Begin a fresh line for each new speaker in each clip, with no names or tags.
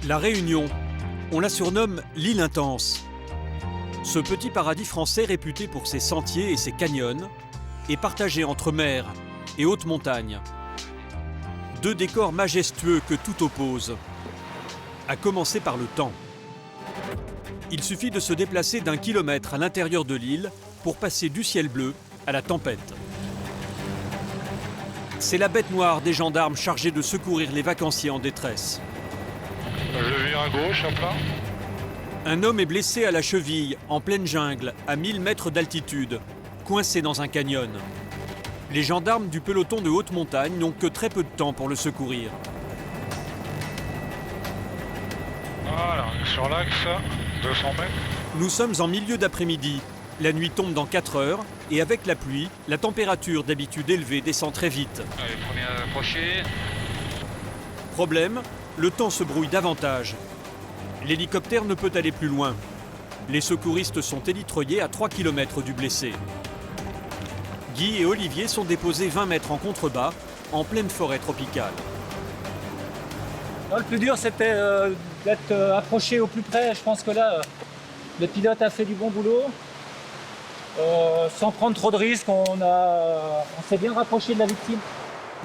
La Réunion, on la surnomme l'île intense. Ce petit paradis français réputé pour ses sentiers et ses canyons est partagé entre mer et haute montagne. Deux décors majestueux que tout oppose, à commencer par le temps. Il suffit de se déplacer d'1 kilomètre à l'intérieur de l'île pour passer du ciel bleu à la tempête. C'est la bête noire des gendarmes chargés de secourir les vacanciers en détresse.
Je vire à gauche, hop là.
Un homme est blessé à la cheville, en pleine jungle, à 1000 mètres d'altitude, coincé dans un canyon. Les gendarmes du peloton de haute montagne n'ont que très peu de temps pour le secourir.
Voilà, on est sur l'axe, 200 mètres.
Nous sommes en milieu d'après-midi. La nuit tombe dans 4 heures et avec la pluie, la température d'habitude élevée descend très vite.
Allez, premier à approcher.
Problème, le temps se brouille davantage. L'hélicoptère ne peut aller plus loin. Les secouristes sont élitreillés à 3 km du blessé. Guy et Olivier sont déposés 20 mètres en contrebas, en pleine forêt tropicale.
Le plus dur, c'était d'être approché au plus près. Je pense que là, le pilote a fait du bon boulot. Sans prendre trop de risques, on s'est bien rapproché de la victime.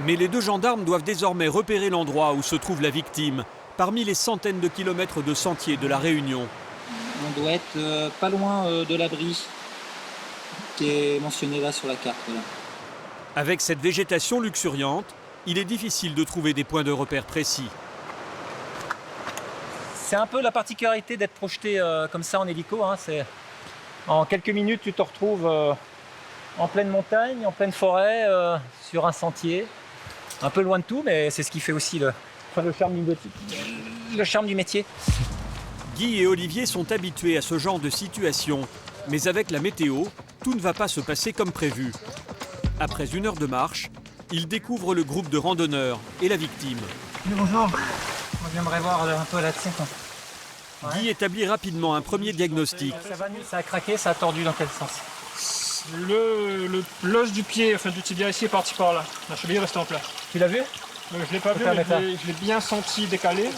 Mais les deux gendarmes doivent désormais repérer l'endroit où se trouve la victime, parmi les centaines de kilomètres de sentiers de la Réunion.
On doit être pas loin de l'abri qui est mentionné là sur la carte. Voilà.
Avec cette végétation luxuriante, il est difficile de trouver des points de repère précis.
C'est un peu la particularité d'être projeté comme ça en hélico. En quelques minutes, tu te retrouves en pleine montagne, en pleine forêt, sur un sentier. Un peu loin de tout, mais c'est ce qui fait aussi le charme du métier.
Guy et Olivier sont habitués à ce genre de situation, mais avec la météo, tout ne va pas se passer comme prévu. Après 1 heure de marche, ils découvrent le groupe de randonneurs et la victime.
Bonjour, j'aimerais voir un peu là-dessus.
Guy établit rapidement un premier diagnostic.
Ça a craqué, ça a tordu dans quel sens?
L'os du pied, enfin du tibia ici est parti par là. La cheville reste en plat.
Tu l'as vu?
Je ne l'ai pas vu, mais je l'ai bien senti décalé.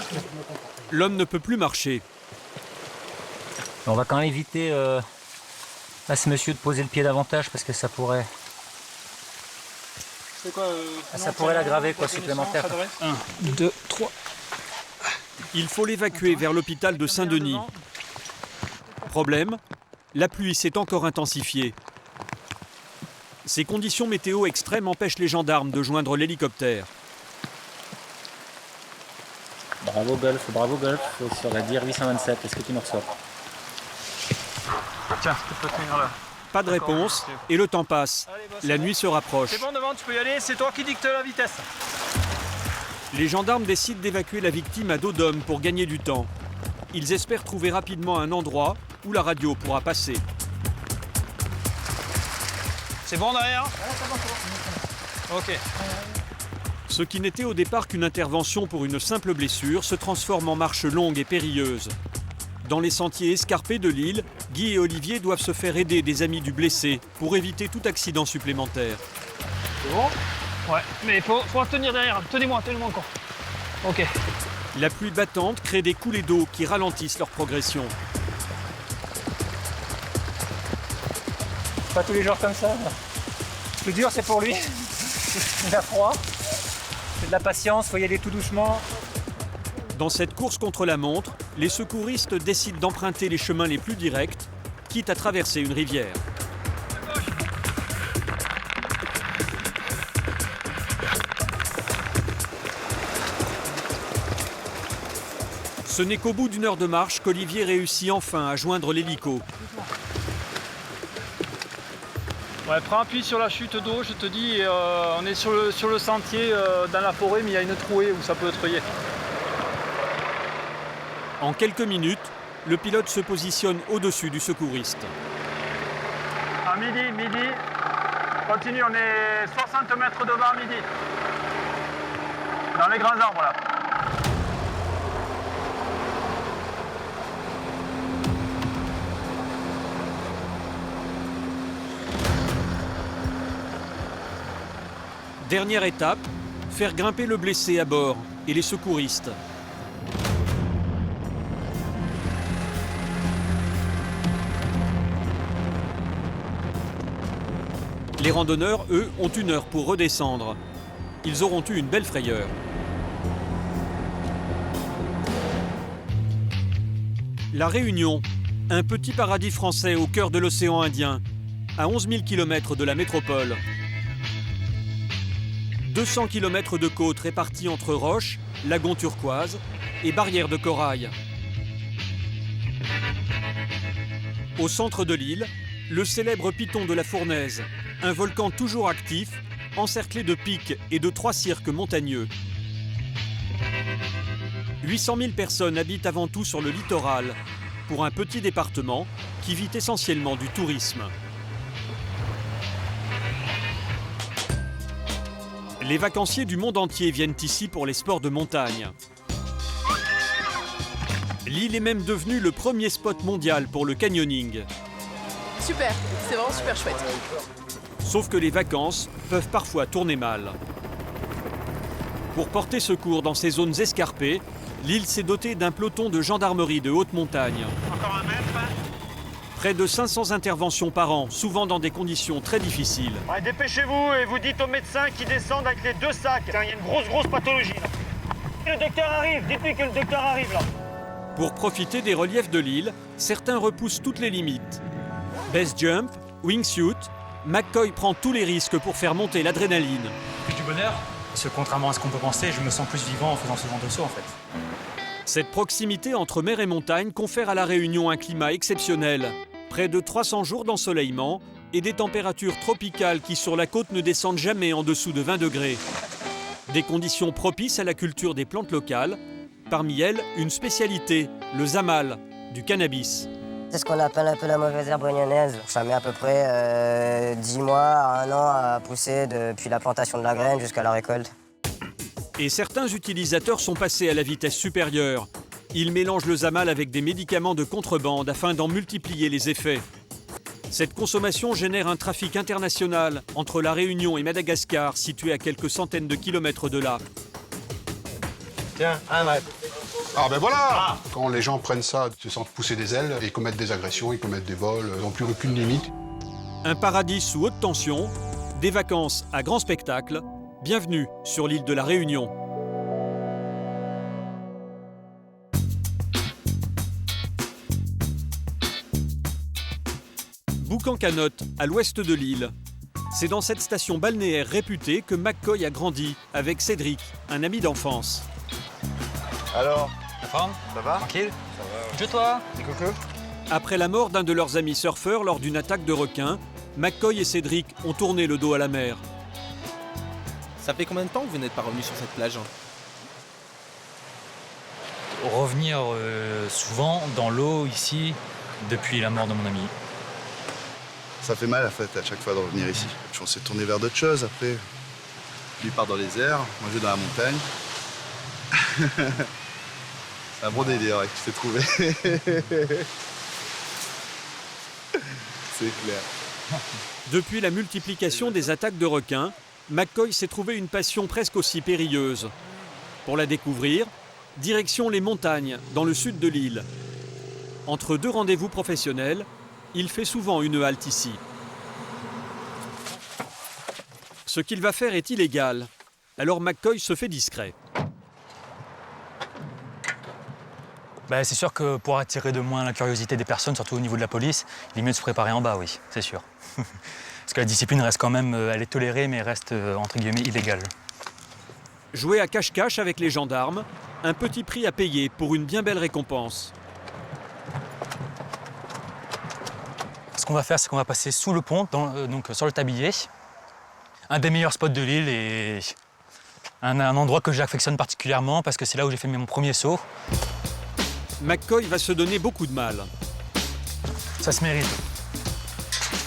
L'homme ne peut plus marcher.
On va quand même éviter à ce monsieur de poser le pied davantage parce que ça pourrait...
C'est quoi
ça pourrait l'aggraver supplémentaire. 1, 2, 3.
Il faut l'évacuer vers l'hôpital de Saint-Denis. Problème, la pluie s'est encore intensifiée. Ces conditions météo extrêmes empêchent les gendarmes de joindre l'hélicoptère.
Bravo Golf, sur la DIR 827, est-ce que tu me reçois?
Tiens, tu peux tenir là.
Pas de réponse et le temps passe. La nuit se rapproche.
C'est bon devant, tu peux y aller, c'est toi qui dicte la vitesse.
Les gendarmes décident d'évacuer la victime à dos d'homme pour gagner du temps. Ils espèrent trouver rapidement un endroit où la radio pourra passer.
C'est bon derrière? Ok.
Ce qui n'était au départ qu'une intervention pour une simple blessure se transforme en marche longue et périlleuse. Dans les sentiers escarpés de l'île, Guy et Olivier doivent se faire aider des amis du blessé pour éviter tout accident supplémentaire.
C'est bon? Ouais, mais il faut tenir derrière. Tenez-moi encore. Ok.
La pluie battante crée des coulées d'eau qui ralentissent leur progression.
Pas tous les jours comme ça. Le plus dur, c'est pour lui. Il a froid. C'est de la patience, il faut y aller tout doucement.
Dans cette course contre la montre, les secouristes décident d'emprunter les chemins les plus directs, quitte à traverser une rivière. Ce n'est qu'au bout d'1 heure de marche qu'Olivier réussit enfin à joindre l'hélico.
Ouais, prends appui sur la chute d'eau, je te dis, on est sur le sentier dans la forêt, mais il y a une trouée où ça peut être rayé.
En quelques minutes, le pilote se positionne au-dessus du secouriste.
À midi. Continue, on est 60 mètres devant midi. Dans les grands arbres là.
Dernière étape, faire grimper le blessé à bord et les secouristes. Les randonneurs, eux, ont 1 heure pour redescendre. Ils auront eu une belle frayeur. La Réunion, un petit paradis français au cœur de l'océan Indien, à 11 000 km de la métropole. 200 km de côtes réparties entre roches, lagons turquoises et barrières de corail. Au centre de l'île, le célèbre piton de la Fournaise, un volcan toujours actif, encerclé de pics et de 3 cirques montagneux. 800 000 personnes habitent avant tout sur le littoral, pour un petit département qui vit essentiellement du tourisme. Les vacanciers du monde entier viennent ici pour les sports de montagne. L'île est même devenue le premier spot mondial pour le canyoning.
Super, c'est vraiment super chouette.
Sauf que les vacances peuvent parfois tourner mal. Pour porter secours dans ces zones escarpées, l'île s'est dotée d'un peloton de gendarmerie de haute montagne.
Encore 1 mètre.
Près de 500 interventions par an, souvent dans des conditions très difficiles.
Ouais, dépêchez-vous et vous dites aux médecins qui descendent avec les 2 sacs. Il y a une grosse pathologie là. Le docteur arrive, dites-lui que le docteur arrive là.
Pour profiter des reliefs de l'île, certains repoussent toutes les limites. Base jump, wingsuit, McCoy prend tous les risques pour faire monter l'adrénaline.
Plus du bonheur, parce que contrairement à ce qu'on peut penser, je me sens plus vivant en faisant ce genre de saut en fait.
Cette proximité entre mer et montagne confère à La Réunion un climat exceptionnel. Près de 300 jours d'ensoleillement et des températures tropicales qui sur la côte ne descendent jamais en dessous de 20 degrés. Des conditions propices à la culture des plantes locales, parmi elles une spécialité, le zamal, du cannabis.
C'est ce qu'on appelle un peu la mauvaise herbe réunionnaise. Ça met à peu près 10 mois à 1 an à pousser depuis la plantation de la graine jusqu'à la récolte.
Et certains utilisateurs sont passés à la vitesse supérieure. Ils mélangent le zamal avec des médicaments de contrebande afin d'en multiplier les effets. Cette consommation génère un trafic international entre La Réunion et Madagascar, situé à quelques centaines de kilomètres de là.
Tiens, 1 mètre.
Ah ben voilà. Quand les gens prennent ça, ils se sentent pousser des ailes, et ils commettent des agressions, ils commettent des vols, ils n'ont plus aucune limite.
Un paradis sous haute tension, des vacances à grand spectacle. Bienvenue sur l'île de La Réunion. Boucan-Canotte, à l'ouest de l'île. C'est dans cette station balnéaire réputée que McCoy a grandi avec Cédric, un ami d'enfance.
Alors,
La forme?
ça va?
Tranquille? Je toi?
Petit coco?
Après la mort d'un de leurs amis surfeurs lors d'une attaque de requins, McCoy et Cédric ont tourné le dos à la mer.
Ça fait combien de temps que vous n'êtes pas revenu sur cette plage?
Revenir souvent dans l'eau ici depuis la mort de mon ami.
Ça fait mal en fait à chaque fois de revenir ici. Puis on s'est tourné vers d'autres choses après. Lui part dans les airs, moi je vais dans la montagne. C'est un bon délire ouais, que je t'ai trouvé. C'est clair.
Depuis la multiplication des attaques de requins, McCoy s'est trouvé une passion presque aussi périlleuse. Pour la découvrir, direction les montagnes, dans le sud de l'île. Entre 2 rendez-vous professionnels, il fait souvent une halte ici. Ce qu'il va faire est illégal, alors McCoy se fait discret.
C'est sûr que pour attirer de moins la curiosité des personnes, surtout au niveau de la police, il est mieux de se préparer en bas, oui, c'est sûr. Parce que la discipline reste quand même, elle est tolérée, mais reste entre guillemets illégale.
Jouer à cache-cache avec les gendarmes, un petit prix à payer pour une bien belle récompense.
Ce qu'on va faire, c'est qu'on va passer sous le pont, donc sur le tablier. Un des meilleurs spots de l'île et un endroit que j'affectionne particulièrement parce que c'est là où j'ai fait mon premier saut.
McCoy va se donner beaucoup de mal.
Ça se mérite.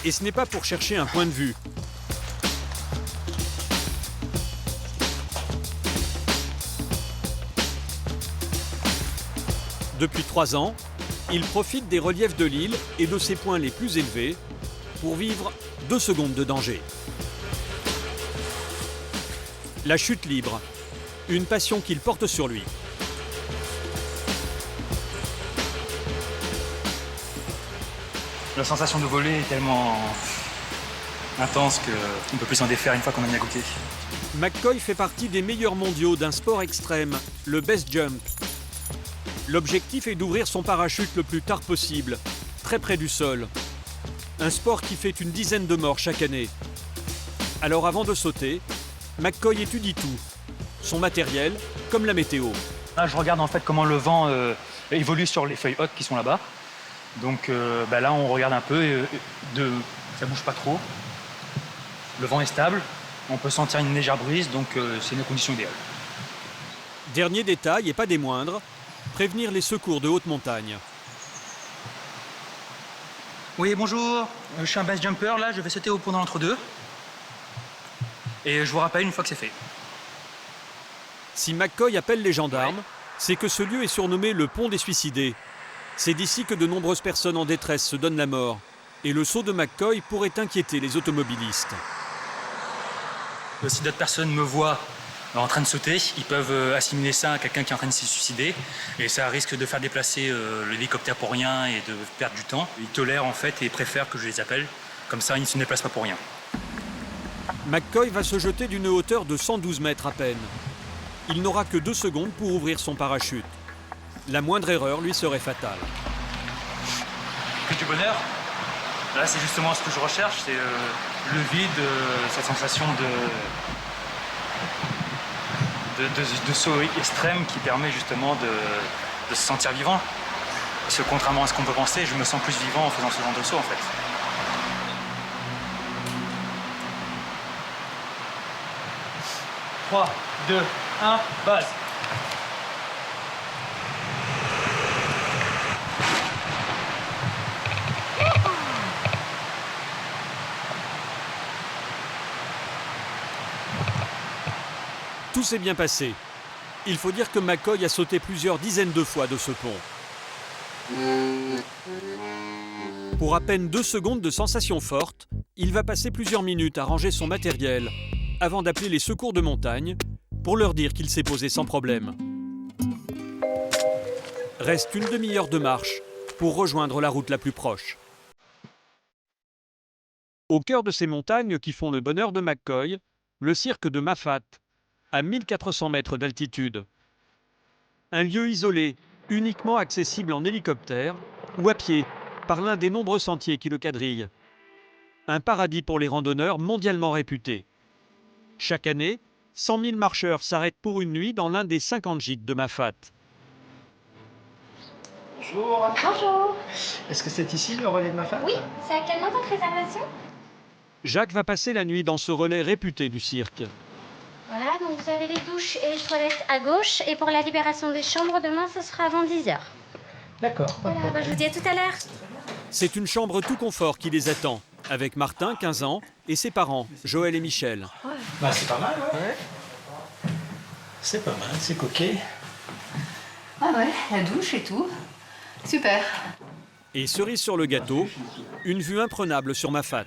Et ce n'est pas pour chercher un point de vue. Depuis 3 ans, il profite des reliefs de l'île et de ses points les plus élevés pour vivre 2 secondes de danger. La chute libre, une passion qu'il porte sur lui.
La sensation de voler est tellement intense qu'on peut plus s'en défaire une fois qu'on en a goûté.
McCoy fait partie des meilleurs mondiaux d'un sport extrême, le base jump. L'objectif est d'ouvrir son parachute le plus tard possible, très près du sol. Un sport qui fait une dizaine de morts chaque année. Alors avant de sauter, McCoy étudie tout. Son matériel, comme la météo.
Là, je regarde en fait comment le vent évolue sur les feuilles hautes qui sont là-bas. Donc là, on regarde un peu, ça bouge pas trop. Le vent est stable, on peut sentir une légère brise, donc c'est une condition idéale.
Dernier détail, et pas des moindres, prévenir les secours de haute montagne.
Oui, bonjour, je suis un base jumper, là, je vais sauter au pont dans l'entre-deux. Et je vous rappelle une fois que c'est fait.
Si McCoy appelle les gendarmes, c'est que ce lieu est surnommé le pont des suicidés. C'est d'ici que de nombreuses personnes en détresse se donnent la mort. Et le saut de McCoy pourrait inquiéter les automobilistes.
Si d'autres personnes me voient en train de sauter, ils peuvent assimiler ça à quelqu'un qui est en train de se suicider. Et ça risque de faire déplacer l'hélicoptère pour rien et de perdre du temps. Ils tolèrent en fait et préfèrent que je les appelle. Comme ça, ils ne se déplacent pas pour rien.
McCoy va se jeter d'une hauteur de 112 mètres à peine. Il n'aura que 2 secondes pour ouvrir son parachute. La moindre erreur lui serait fatale.
Que du bonheur. Là, c'est justement ce que je recherche, c'est le vide, cette sensation de saut extrême qui permet justement de se sentir vivant. Parce que contrairement à ce qu'on peut penser, je me sens plus vivant en faisant ce genre de saut en fait. « 3, 2, 1, base !»
Tout s'est bien passé. Il faut dire que McCoy a sauté plusieurs dizaines de fois de ce pont. Pour à peine 2 secondes de sensations fortes, il va passer plusieurs minutes à ranger son matériel avant d'appeler les secours de montagne pour leur dire qu'il s'est posé sans problème. Reste une demi-heure de marche pour rejoindre la route la plus proche. Au cœur de ces montagnes qui font le bonheur de McCoy, le cirque de Mafat, à 1400 mètres d'altitude. Un lieu isolé, uniquement accessible en hélicoptère ou à pied, par l'un des nombreux sentiers qui le quadrillent. Un paradis pour les randonneurs mondialement réputés. Chaque année, 100 000 marcheurs s'arrêtent pour une nuit dans l'un des 50 gîtes de Mafat.
Bonjour.
Bonjour.
Est-ce que c'est ici le relais de Mafat?
Oui, c'est à quel nom votre réservation?
Jacques va passer la nuit dans ce relais réputé du cirque.
Voilà, donc vous avez les douches et les toilettes à gauche. Et pour la libération des chambres, demain, ce sera avant 10h.
D'accord.
Voilà, je vous dis à tout à l'heure.
C'est une chambre tout confort qui les attend, avec Martin, 15 ans, et ses parents, Joël et Michel.
Ouais. Bah, c'est pas mal, ouais. C'est pas mal, c'est coquet.
Ah ouais, la douche et tout. Super.
Et cerise sur le gâteau, une vue imprenable sur Mafat.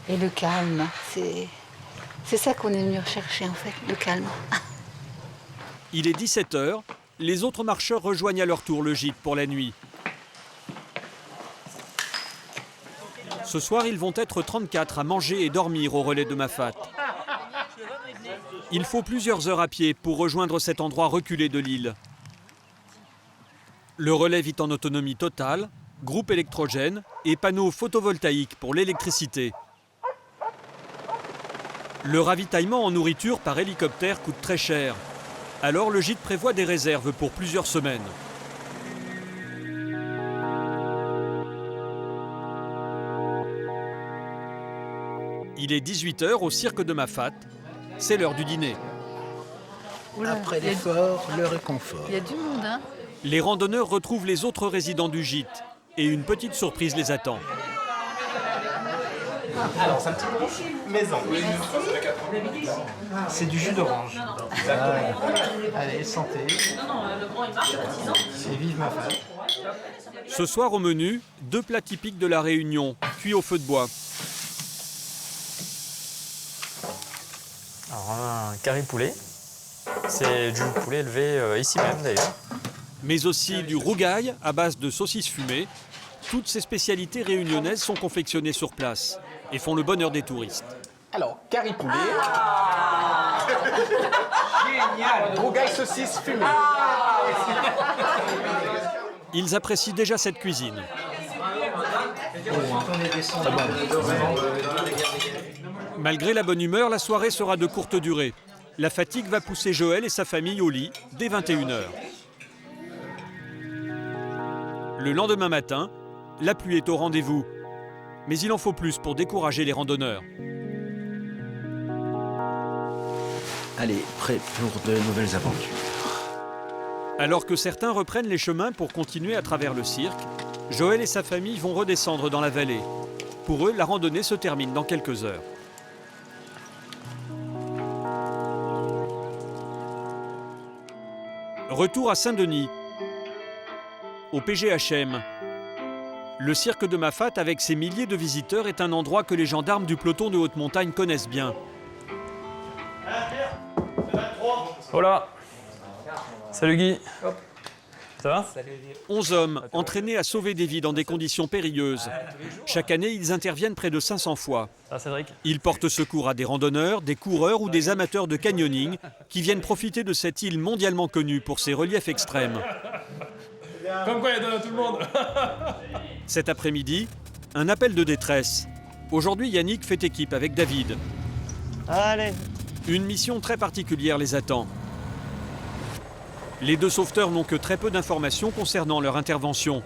Et le calme, c'est ça qu'on est venu rechercher en fait, le calme.
Il est 17h, les autres marcheurs rejoignent à leur tour le gîte pour la nuit. Ce soir, ils vont être 34 à manger et dormir au relais de Mafat. Il faut plusieurs heures à pied pour rejoindre cet endroit reculé de l'île. Le relais vit en autonomie totale, groupe électrogène et panneaux photovoltaïques pour l'électricité. Le ravitaillement en nourriture par hélicoptère coûte très cher. Alors le gîte prévoit des réserves pour plusieurs semaines. Il est 18h au cirque de Mafat. C'est l'heure du dîner.
Après l'effort, le réconfort.
Il y a du monde, hein?
Les randonneurs retrouvent les autres résidents du gîte et une petite surprise les attend.
Alors, c'est un petit peu maison. C'est du jus d'orange. Allez, santé. Et vive Mafat.
Ce soir au menu, 2 plats typiques de la Réunion, cuits au feu de bois.
Alors un carré poulet, c'est du poulet élevé ici même d'ailleurs.
Mais aussi du rougail à base de saucisses fumées. Toutes ces spécialités réunionnaises sont confectionnées sur place. et font le bonheur des touristes.
Alors, curry poulet. Génial. Rougail saucisse fumée.
Ils apprécient déjà cette cuisine. Malgré la bonne humeur, la soirée sera de courte durée. La fatigue va pousser Joël et sa famille au lit dès 21h. Le lendemain matin, la pluie est au rendez-vous. Mais il en faut plus pour décourager les randonneurs.
Allez, prêt pour de nouvelles aventures.
Alors que certains reprennent les chemins pour continuer à travers le cirque, Joël et sa famille vont redescendre dans la vallée. Pour eux, la randonnée se termine dans quelques heures. Retour à Saint-Denis, au PGHM. Le cirque de Mafate, avec ses milliers de visiteurs, est un endroit que les gendarmes du peloton de haute montagne connaissent bien.
Hola. Salut Guy. Ça va?
11 hommes entraînés à sauver des vies dans des conditions périlleuses. Chaque année, ils interviennent près de 500 fois.
Ça, Cédric?
Ils portent secours à des randonneurs, des coureurs ou des amateurs de canyoning qui viennent profiter de cette île mondialement connue pour ses reliefs extrêmes.
Comme quoi, il y a tout le monde.
Cet après-midi, un appel de détresse. Aujourd'hui, Yannick fait équipe avec David.
Allez.
Une mission très particulière les attend. Les deux sauveteurs n'ont que très peu d'informations concernant leur intervention.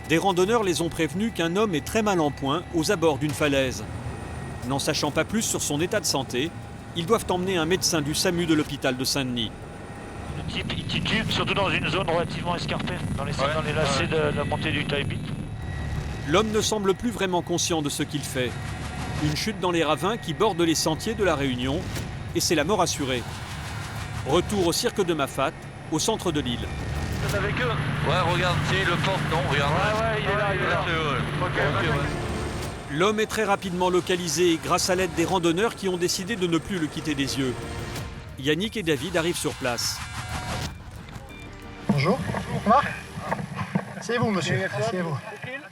Des randonneurs les ont prévenus qu'un homme est très mal en point aux abords d'une falaise. N'en sachant pas plus sur son état de santé, ils doivent emmener un médecin du SAMU de l'hôpital de Saint-Denis.
Le type il titube, surtout dans une zone relativement escarpée, dans les lacets de la montée du Taibit.
L'homme ne semble plus vraiment conscient de ce qu'il fait. Une chute dans les ravins qui bordent les sentiers de la Réunion, et c'est la mort assurée. Retour au cirque de Mafate, au centre de l'île.
Vous êtes avec eux?
Ouais, regarde, si le porte, non, regarde.
Ouais, il est là, il est là. Ok.
L'homme est très rapidement localisé grâce à l'aide des randonneurs qui ont décidé de ne plus le quitter des yeux. Yannick et David arrivent sur place.
Bonjour. Marc. Asseyez-vous, monsieur. Asseyez-vous.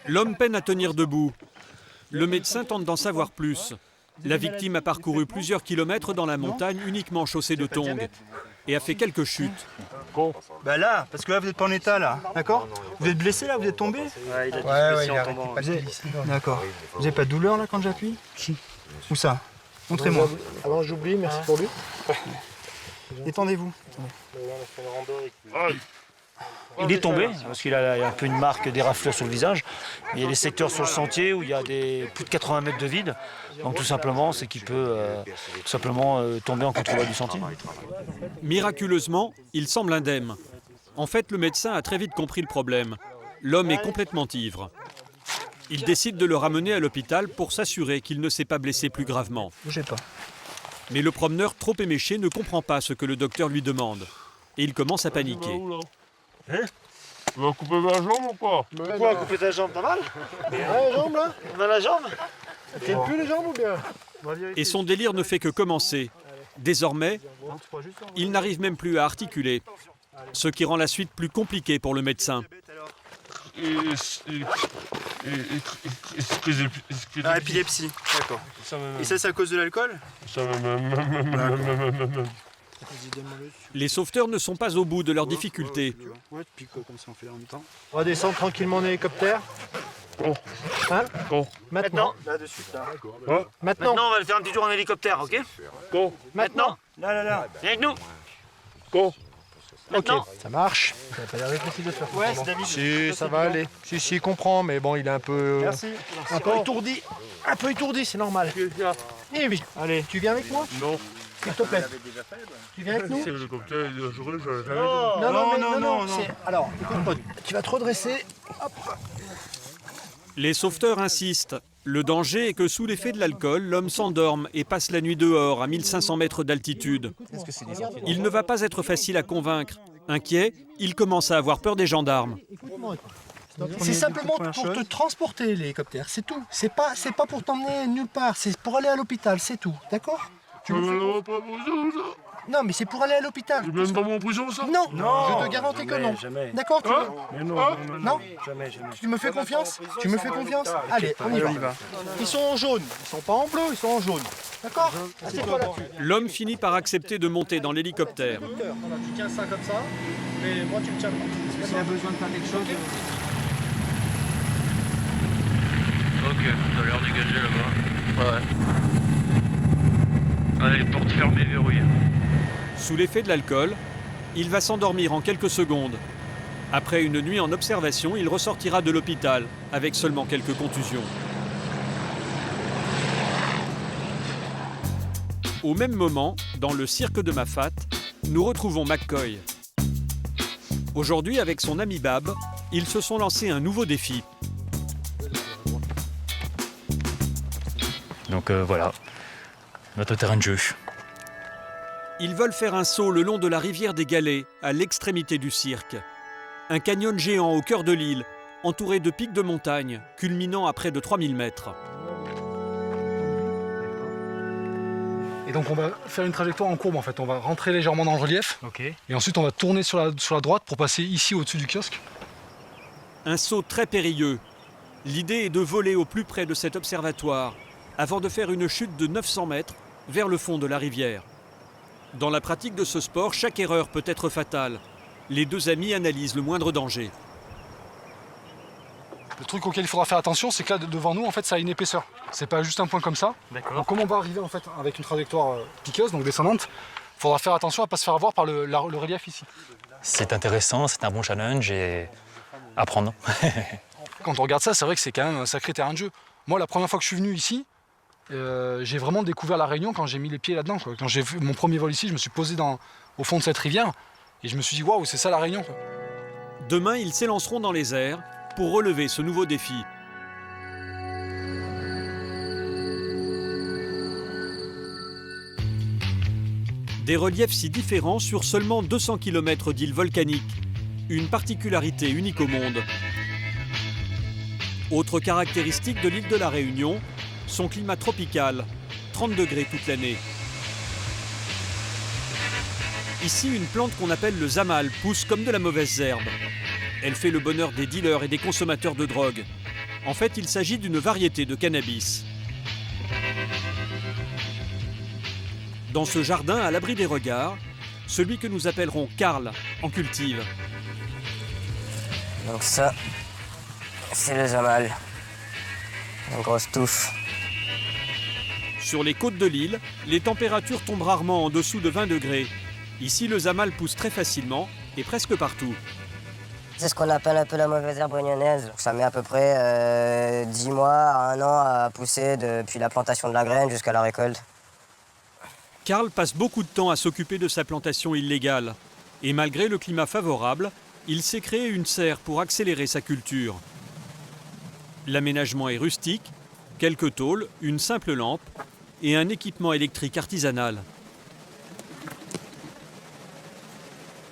L'homme peine à tenir debout. Le médecin tente d'en savoir plus. La victime a parcouru plusieurs kilomètres dans la montagne uniquement chaussée de tongs et a fait quelques chutes.
Bah là, parce que là vous n'êtes pas en état là, d'accord? Vous êtes blessé là, vous êtes tombé?
Ouais, il a dit en tombant.
D'accord. Vous n'avez pas de douleur là quand j'appuie? Si. Où ça? Montrez-moi. Avant j'oublie, merci pour lui. Détendez-vous.
Il est tombé, parce qu'il a un peu une marque des raflures sur le visage. Il y a des secteurs sur le sentier où il y a plus de 80 mètres de vide. Donc tout simplement, c'est qu'il peut tomber en contrebas du sentier.
Miraculeusement, il semble indemne. En fait, le médecin a très vite compris le problème. L'homme est complètement ivre. Il décide de le ramener à l'hôpital pour s'assurer qu'il ne s'est pas blessé plus gravement.
Bougez pas.
Mais le promeneur, trop éméché, ne comprend pas ce que le docteur lui demande. Et il commence à paniquer.
Tu vas couper ma jambe ou quoi?
Pourquoi couper ta jambe? T'as mal?
La jambe là?
On a la jambe?
T'aimes plus les jambes ou bien?
Et son délire ne fait que commencer. Désormais, il n'arrive même plus à articuler, ce qui rend la suite plus compliquée pour le médecin.
Épilepsie, d'accord. Et ça, c'est à cause de l'alcool?
Les sauveteurs ne sont pas au bout de leurs difficultés.
On va descendre tranquillement en hélicoptère. Hein? Maintenant.
Là, de suite, là.
Maintenant.
On va faire un petit tour en hélicoptère, ok?
Maintenant.
Là. Viens avec nous.
Ok, ça marche. Ça n'a pas l'air difficile de faire.
Ouais, c'est David.
Si, ça va aller. Si, il comprend, mais bon, il est un peu...
Merci.
Un peu étourdi. Un peu étourdi, c'est normal. Eh oui. Allez, tu viens avec moi?
Non.
S'il te plaît. Tu viens avec nous?
C'est l'hélicoptère,
Non. Alors, écoute-moi, tu vas te redresser. Hop.
Les sauveteurs insistent. Le danger est que sous l'effet de l'alcool, l'homme s'endorme et passe la nuit dehors à 1500 mètres d'altitude. Il ne va pas être facile à convaincre. Inquiet, il commence à avoir peur des gendarmes.
C'est simplement pour te transporter l'hélicoptère, c'est tout. C'est pas pour t'emmener nulle part, c'est pour aller à l'hôpital, c'est tout, d'accord? Non, mais c'est pour aller à l'hôpital.
Tu mènes pas en prison, ça?
Non,
Non,
je te garantis que
jamais,
non.
jamais.
D'accord, tu
Hein?
Mais non,
Hein?
non, non,
Non.
jamais, jamais.
Tu me fais confiance? Tu me fais confiance? Allez, on y
Allez,
va.
on y va.
Ils sont en jaune, ils sont pas en bleu, ils sont en jaune. D'accord? Assieds-toi là-dessus.
L'homme finit par accepter de monter dans l'hélicoptère.
Voilà, tu tiens ça comme ça, mais moi tu me tiens pas. S'il y a besoin de faire quelque chose.
Ok, t'as l'air dégagé là-bas. Ouais. Allez, porte fermée, verrouillée.
Sous l'effet de l'alcool, il va s'endormir en quelques secondes. Après une nuit en observation, il ressortira de l'hôpital avec seulement quelques contusions. Au même moment, dans le cirque de Mafat, nous retrouvons McCoy. Aujourd'hui, avec son ami Bab, ils se sont lancés un nouveau défi.
Donc voilà, notre terrain de jeu.
Ils veulent faire un saut le long de la rivière des Galets, à l'extrémité du cirque. Un canyon géant au cœur de l'île, entouré de pics de montagne, culminant à près de 3000 mètres.
Et donc on va faire une trajectoire en courbe en fait. On va rentrer légèrement dans le relief. Et ensuite on va tourner sur la droite pour passer ici au-dessus du kiosque.
Un saut très périlleux. L'idée est de voler au plus près de cet observatoire, avant de faire une chute de 900 mètres vers le fond de la rivière. Dans la pratique de ce sport, chaque erreur peut être fatale. Les deux amis analysent le moindre danger.
Le truc auquel il faudra faire attention, c'est que là devant nous, en fait, ça a une épaisseur. C'est pas juste un point comme ça. Donc comme on va arriver en fait avec une trajectoire piqueuse, donc descendante, il faudra faire attention à ne pas se faire avoir par le relief ici.
C'est intéressant, c'est un bon challenge et apprendre.
Quand on regarde ça, c'est vrai que c'est quand même un sacré terrain de jeu. Moi, la première fois que je suis venu ici, j'ai vraiment découvert la Réunion quand j'ai mis les pieds là-dedans. Quand j'ai fait mon premier vol ici, je me suis posé au fond de cette rivière et je me suis dit waouh, c'est ça la Réunion, quoi.
Demain, ils s'élanceront dans les airs pour relever ce nouveau défi. Des reliefs si différents sur seulement 200 km d'îles volcaniques, une particularité unique au monde. Autre caractéristique de l'île de la Réunion, son climat tropical, 30 degrés toute l'année. Ici, une plante qu'on appelle le zamal pousse comme de la mauvaise herbe. Elle fait le bonheur des dealers et des consommateurs de drogue. En fait, il s'agit d'une variété de cannabis. Dans ce jardin, à l'abri des regards, celui que nous appellerons Karl en cultive.
Donc ça, c'est le zamal. Une grosse touffe.
Sur les côtes de l'île, les températures tombent rarement en dessous de 20 degrés. Ici, le zamal pousse très facilement et presque partout.
C'est ce qu'on appelle un peu la mauvaise herbe réunionnaise. Ça met à peu près 10 mois à 1 an à pousser depuis la plantation de la graine jusqu'à la récolte.
Karl passe beaucoup de temps à s'occuper de sa plantation illégale. Et malgré le climat favorable, il s'est créé une serre pour accélérer sa culture. L'aménagement est rustique, quelques tôles, une simple lampe et un équipement électrique artisanal.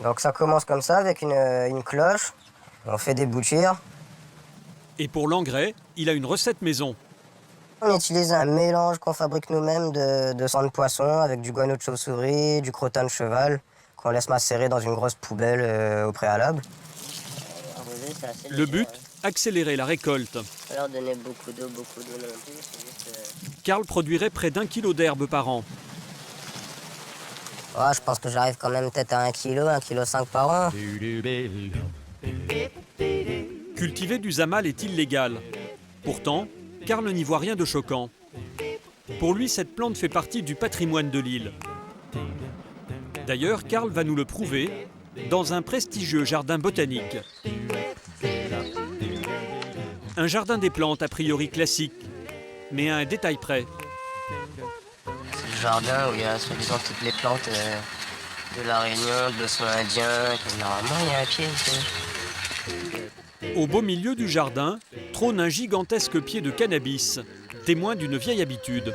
Donc ça commence comme ça avec une cloche, on fait des boutures.
Et pour l'engrais, il a une recette maison.
On utilise un mélange qu'on fabrique nous-mêmes de sang de poisson avec du guano de chauve-souris, du crottin de cheval, qu'on laisse macérer dans une grosse poubelle au préalable.
Le but, accélérer la récolte.
Alors donner beaucoup d'eau non plus,
Karl produirait près d'1 kilo d'herbe par an.
Oh, je pense que j'arrive quand même peut-être à 1 kg, 1,5 kg par an.
Cultiver du zamal est illégal. Pourtant, Karl n'y voit rien de choquant. Pour lui, cette plante fait partie du patrimoine de l'île. D'ailleurs, Karl va nous le prouver dans un prestigieux jardin botanique. Un jardin des plantes a priori classique, mais à un détail près.
C'est le jardin où il y a soi-disant toutes les plantes de la Réunion, de l'océan Indien. Normalement, il y a un pied ici.
Au beau milieu du jardin, trône un gigantesque pied de cannabis, témoin d'une vieille habitude.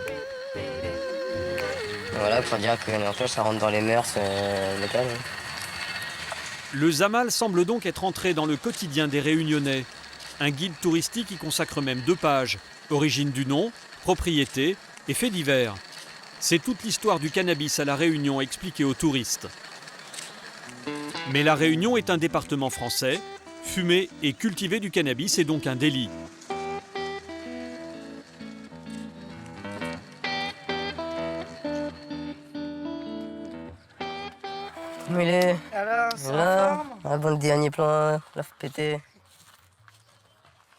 Voilà, pour dire que maintenant ça rentre dans les mœurs locales.
Le zamal semble donc être entré dans le quotidien des Réunionnais. Un guide touristique y consacre même 2 pages. Origine du nom, propriété et faits divers. C'est toute l'histoire du cannabis à La Réunion expliquée aux touristes. Mais La Réunion est un département français. Fumer et cultiver du cannabis est donc un délit.
Mais
Alors,
voilà, un bon dernier plan, la péter.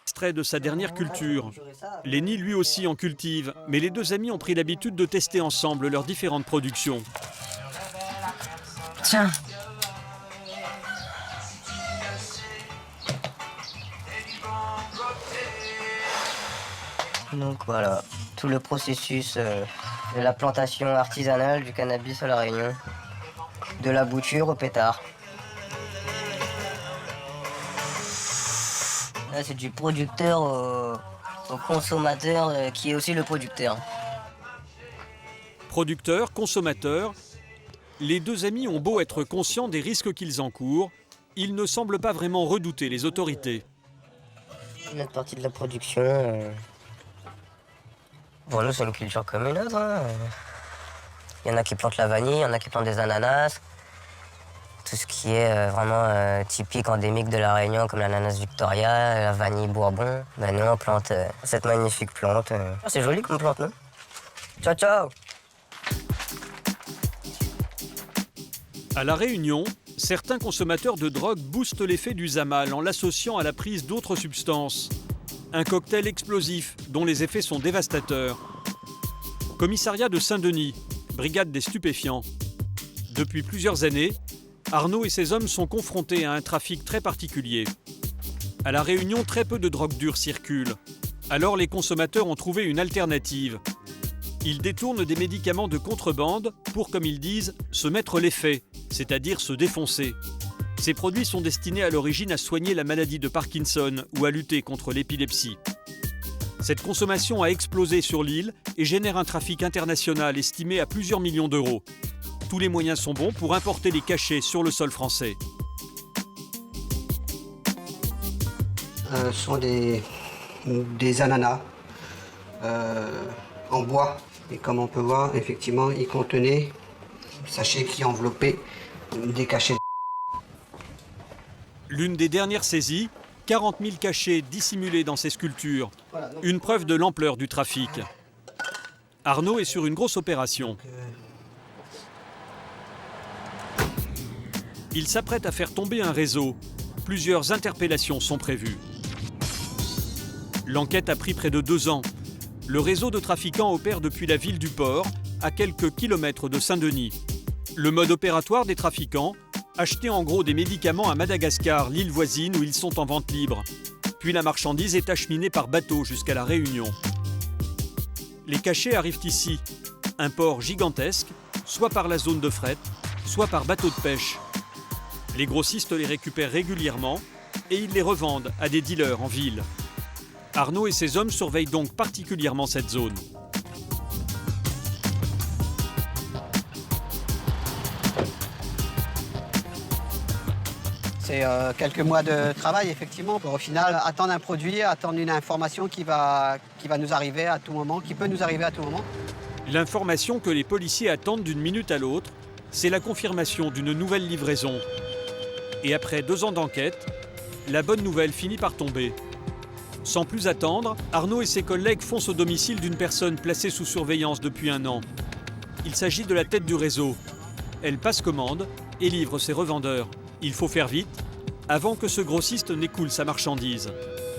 Extrait de sa dernière culture. Lenny lui aussi en cultive, mais les deux amis ont pris l'habitude de tester ensemble leurs différentes productions.
Tiens. Donc voilà, tout le processus de la plantation artisanale du cannabis à La Réunion. De la bouture au pétard. Là, c'est du producteur au consommateur qui est aussi le producteur.
Producteurs, consommateurs, les deux amis ont beau être conscients des risques qu'ils encourent, ils ne semblent pas vraiment redouter les autorités.
Notre partie de la production, bon, nous, c'est une culture comme une autre. Hein. Il y en a qui plantent la vanille, il y en a qui plantent des ananas. Tout ce qui est vraiment typique, endémique de La Réunion, comme l'ananas Victoria, la vanille Bourbon. Ben, nous, on plante cette magnifique plante. C'est joli comme plante, non? Ciao, ciao!
À La Réunion, certains consommateurs de drogue boostent l'effet du Zamal en l'associant à la prise d'autres substances. Un cocktail explosif dont les effets sont dévastateurs. Commissariat de Saint-Denis, brigade des stupéfiants. Depuis plusieurs années, Arnaud et ses hommes sont confrontés à un trafic très particulier. À La Réunion, très peu de drogue dure circulent. Alors les consommateurs ont trouvé une alternative. Ils détournent des médicaments de contrebande pour, comme ils disent, se mettre l'effet, c'est-à-dire se défoncer. Ces produits sont destinés à l'origine à soigner la maladie de Parkinson ou à lutter contre l'épilepsie. Cette consommation a explosé sur l'île et génère un trafic international estimé à plusieurs millions d'euros. Tous les moyens sont bons pour importer les cachets sur le sol français.
Ce sont des ananas en bois. Et comme on peut voir, effectivement, ils contenaient un sachet qui enveloppait des cachets.
L'une des dernières saisies, 40 000 cachets dissimulés dans ces sculptures. Une preuve de l'ampleur du trafic. Arnaud est sur une grosse opération. Il s'apprête à faire tomber un réseau. Plusieurs interpellations sont prévues. L'enquête a pris près de 2 ans. Le réseau de trafiquants opère depuis la ville du Port, à quelques kilomètres de Saint-Denis. Le mode opératoire des trafiquants, acheter en gros des médicaments à Madagascar, l'île voisine où ils sont en vente libre. Puis la marchandise est acheminée par bateau jusqu'à La Réunion. Les cachets arrivent ici, un port gigantesque, soit par la zone de fret, soit par bateau de pêche. Les grossistes les récupèrent régulièrement et ils les revendent à des dealers en ville. Arnaud et ses hommes surveillent donc particulièrement cette zone.
C'est quelques mois de travail, effectivement, pour au final attendre un produit, attendre une information qui va nous arriver à tout moment, qui peut nous arriver à tout moment.
L'information que les policiers attendent d'une minute à l'autre, c'est la confirmation d'une nouvelle livraison. Et après 2 ans d'enquête, la bonne nouvelle finit par tomber. Sans plus attendre, Arnaud et ses collègues foncent au domicile d'une personne placée sous surveillance depuis 1 an. Il s'agit de la tête du réseau. Elle passe commande et livre ses revendeurs. Il faut faire vite, avant que ce grossiste n'écoule sa marchandise.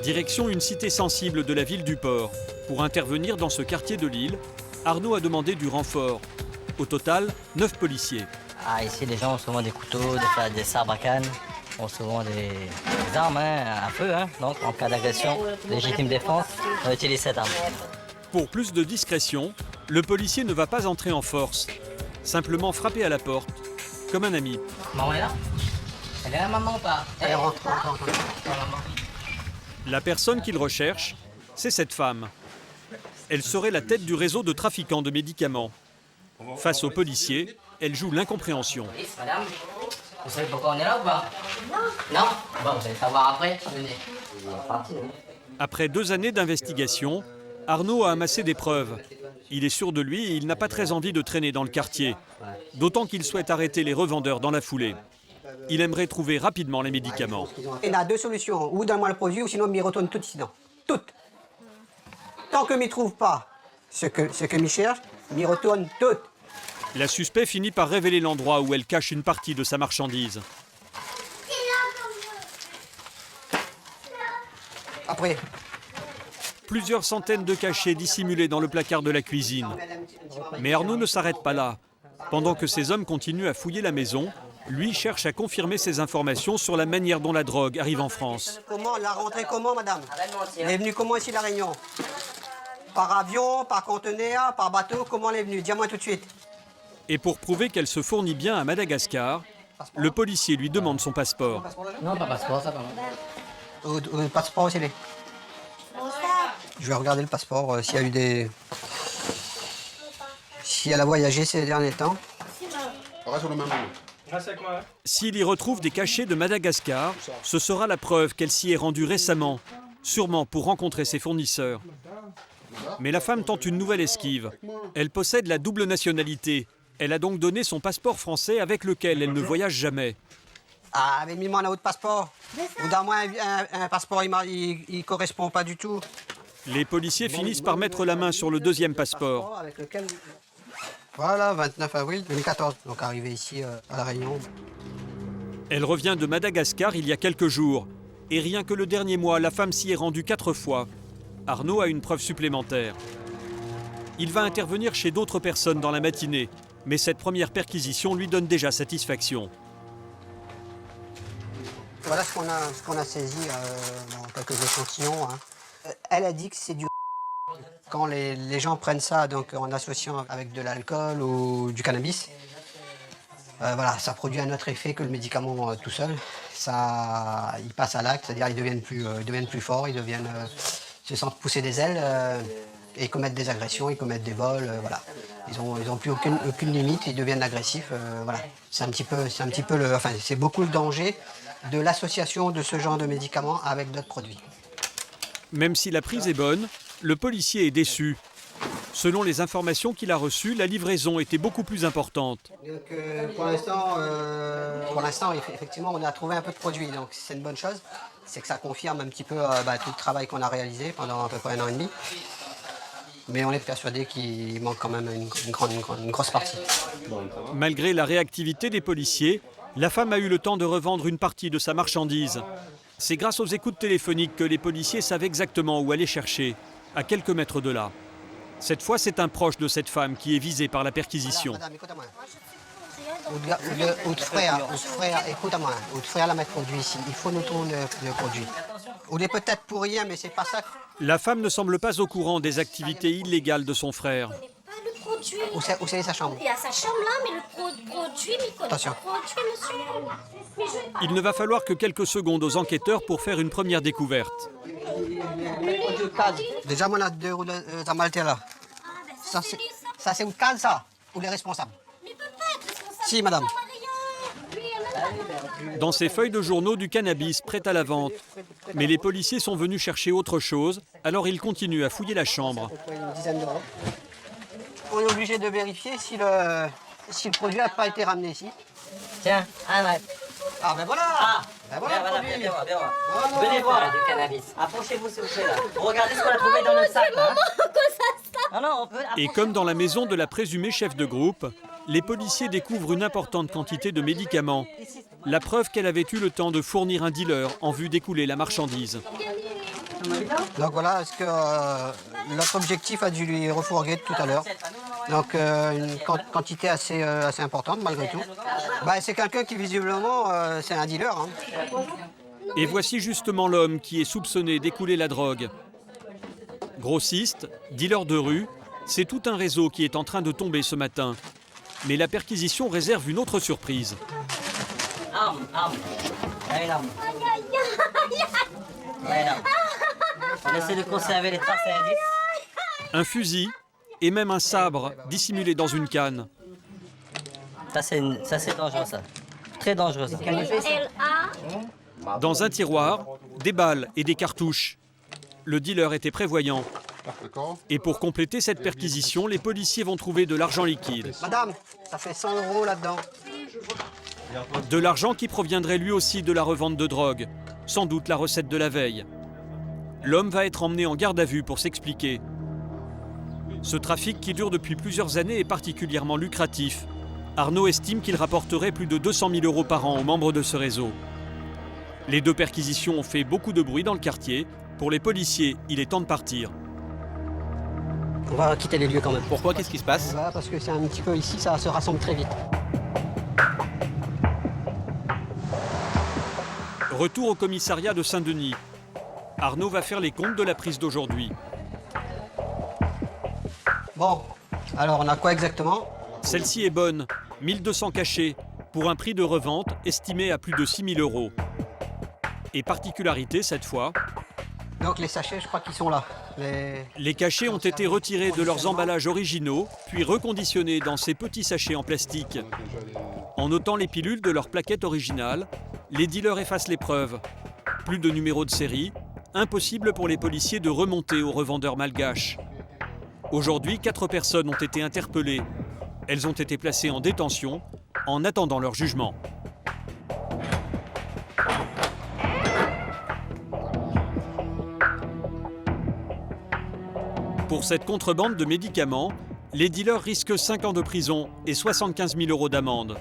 Direction une cité sensible de la ville du Port. Pour intervenir dans ce quartier de l'île, Arnaud a demandé du renfort. Au total, 9 policiers.
Ici, les gens ont souvent des couteaux, des sabres à canne, ont souvent des armes à feu. Donc, en cas d'agression, légitime défense, on utilise cette arme.
Pour plus de discrétion, le policier ne va pas entrer en force. Simplement frapper à la porte, comme un ami.
Maman est là? Elle est là, maman, ou pas? Elle rentre.
La personne qu'il recherche, c'est cette femme. Elle serait la tête du réseau de trafiquants de médicaments. Face aux policiers, elle joue l'incompréhension.
Madame, vous savez pourquoi on est là ou pas? Non? Bon, vous allez savoir après. Venez.
Après 2 années d'investigation, Arnaud a amassé des preuves. Il est sûr de lui et il n'a pas très envie de traîner dans le quartier. D'autant qu'il souhaite arrêter les revendeurs dans la foulée. Il aimerait trouver rapidement les médicaments.
Il a deux solutions. Ou donne-moi le produit, ou sinon il retourne tout ici. Toutes. Tant que ne trouve pas ce que m'y cherche, il retourne toutes.
La suspect finit par révéler l'endroit où elle cache une partie de sa marchandise.
Après.
Plusieurs centaines de cachets dissimulés dans le placard de la cuisine. Mais Arnaud ne s'arrête pas là. Pendant que ces hommes continuent à fouiller la maison, lui cherche à confirmer ses informations sur la manière dont la drogue arrive en France.
Comment, la rentrée comment, madame? Elle est venue comment ici, la Réunion? Par avion, par conteneur, par bateau, comment elle est venue? Dis-moi tout de suite.
Et pour prouver qu'elle se fournit bien à Madagascar, le policier lui demande son passeport.
Non, pas passeport, ça va. Le passeport, c'est les. Je vais regarder le passeport, s'il y a eu des... Si elle a voyagé ces derniers temps.
S'il y retrouve des cachets de Madagascar, ce sera la preuve qu'elle s'y est rendue récemment, sûrement pour rencontrer ses fournisseurs. Mais la femme tente une nouvelle esquive. Elle possède la double nationalité. Elle a donc donné son passeport français avec lequel elle ne voyage jamais.
Ah, mais mis-moi un autre passeport. Ou dans moi, un passeport, il correspond pas du tout.
Les policiers finissent par mettre la main sur le deuxième passeport.
Avec lequel... Voilà, 29 avril 2014, donc arrivé ici à La Réunion.
Elle revient de Madagascar il y a quelques jours. Et rien que le dernier mois, la femme s'y est rendue 4 fois. Arnaud a une preuve supplémentaire. Il va intervenir chez d'autres personnes dans la matinée. Mais cette première perquisition lui donne déjà satisfaction.
Voilà ce qu'on a saisi dans quelques échantillons. Hein. Elle a dit que c'est du... Quand les gens prennent ça donc, en associant avec de l'alcool ou du cannabis, voilà, ça produit un autre effet que le médicament tout seul. Ça, ils passent à l'acte, c'est-à-dire ils deviennent plus forts, ils se sentent pousser des ailes et ils commettent des agressions, ils commettent des vols, voilà. Ils ont plus aucune limite, ils deviennent agressifs, voilà. C'est c'est beaucoup le danger de l'association de ce genre de médicaments avec d'autres produits.
Même si la prise est bonne, le policier est déçu. Selon les informations qu'il a reçues, la livraison était beaucoup plus importante.
Donc, pour l'instant, effectivement, on a trouvé un peu de produit, donc c'est une bonne chose. C'est que ça confirme un petit peu tout le travail qu'on a réalisé pendant à peu près 1 an et demi. Mais on est persuadé qu'il manque quand même une grosse partie.
Malgré la réactivité des policiers, la femme a eu le temps de revendre une partie de sa marchandise. C'est grâce aux écoutes téléphoniques que les policiers savent exactement où aller chercher, à quelques mètres de là. Cette fois, c'est un proche de cette femme qui est visé par la perquisition.
Votre frère, écoute-moi, votre frère l'a mettre produit ici. Il faut nous trouver le produit. On est peut-être pour rien, mais c'est pas ça.
La femme ne semble pas au courant des activités illégales de son frère.
Où c'est sa chambre?
Il y a sa chambre là, mais le produit, mais il connaît
Attention.
pas le produit, monsieur.
Il ne va falloir que quelques secondes aux enquêteurs pour faire une première découverte.
Déjà, moi, on a 2 roues de Zamalté là. Ça, c'est où cadre, ça? Ou les responsables?
Mais il peut pas être responsable.
Si, madame.
Dans ces feuilles de journaux, du cannabis prêt à la vente. Mais les policiers sont venus chercher autre chose, alors ils continuent à fouiller la chambre.
Une dizaine d'euros. On est obligé de vérifier si le produit n'a pas été ramené ici.
Tiens, arrête.
Ah ben voilà.
Ben voilà, viens voir. Venez voir du cannabis. Approchez-vous s'il vous plaît là. Regardez ce qu'on a trouvé dans le sac là.
Et comme dans la maison de la présumée chef de groupe, les policiers découvrent une importante quantité de médicaments. La preuve qu'elle avait eu le temps de fournir un dealer en vue d'écouler la marchandise.
Donc voilà, est-ce que notre objectif a dû lui refourguer tout à l'heure. Donc une quantité assez importante malgré tout. C'est quelqu'un qui visiblement, c'est un dealer. Hein.
Et voici justement l'homme qui est soupçonné d'écouler la drogue. Grossiste, dealer de rue, c'est tout un réseau qui est en train de tomber ce matin. Mais la perquisition réserve une autre surprise.
Arme. Allez, l'arme. On essaie de conserver les traces à indice.
Un fusil et même un sabre dissimulé dans une canne.
Ça c'est dangereux ça. Très dangereux ça.
Dans un tiroir, des balles et des cartouches. Le dealer était prévoyant. Et pour compléter cette perquisition, les policiers vont trouver de l'argent liquide.
Madame, ça fait 100 € là-dedans.
De l'argent qui proviendrait lui aussi de la revente de drogue. Sans doute la recette de la veille. L'homme va être emmené en garde à vue pour s'expliquer. Ce trafic qui dure depuis plusieurs années est particulièrement lucratif. Arnaud estime qu'il rapporterait plus de 200 000 € par an aux membres de ce réseau. Les 2 perquisitions ont fait beaucoup de bruit dans le quartier. Pour les policiers, il est temps de partir.
On va quitter les lieux quand même.
Pourquoi? Qu'est-ce qui se passe?
Parce que c'est un petit peu ici, ça se rassemble très vite.
Retour au commissariat de Saint-Denis. Arnaud va faire les comptes de la prise d'aujourd'hui.
Bon, alors on a quoi exactement?
Celle-ci est bonne, 1200 cachets, pour un prix de revente estimé à plus de 6 000 €. Et particularité cette fois,
donc les sachets, je crois qu'ils sont là.
Les cachets ont été retirés de leurs emballages originaux, puis reconditionnés dans ces petits sachets en plastique. En notant les pilules de leur plaquette originale, les dealers effacent les preuves. Plus de numéro de série, impossible pour les policiers de remonter aux revendeurs malgaches. Aujourd'hui, 4 personnes ont été interpellées. Elles ont été placées en détention en attendant leur jugement. Pour cette contrebande de médicaments, les dealers risquent 5 ans de prison et 75 000 € d'amende.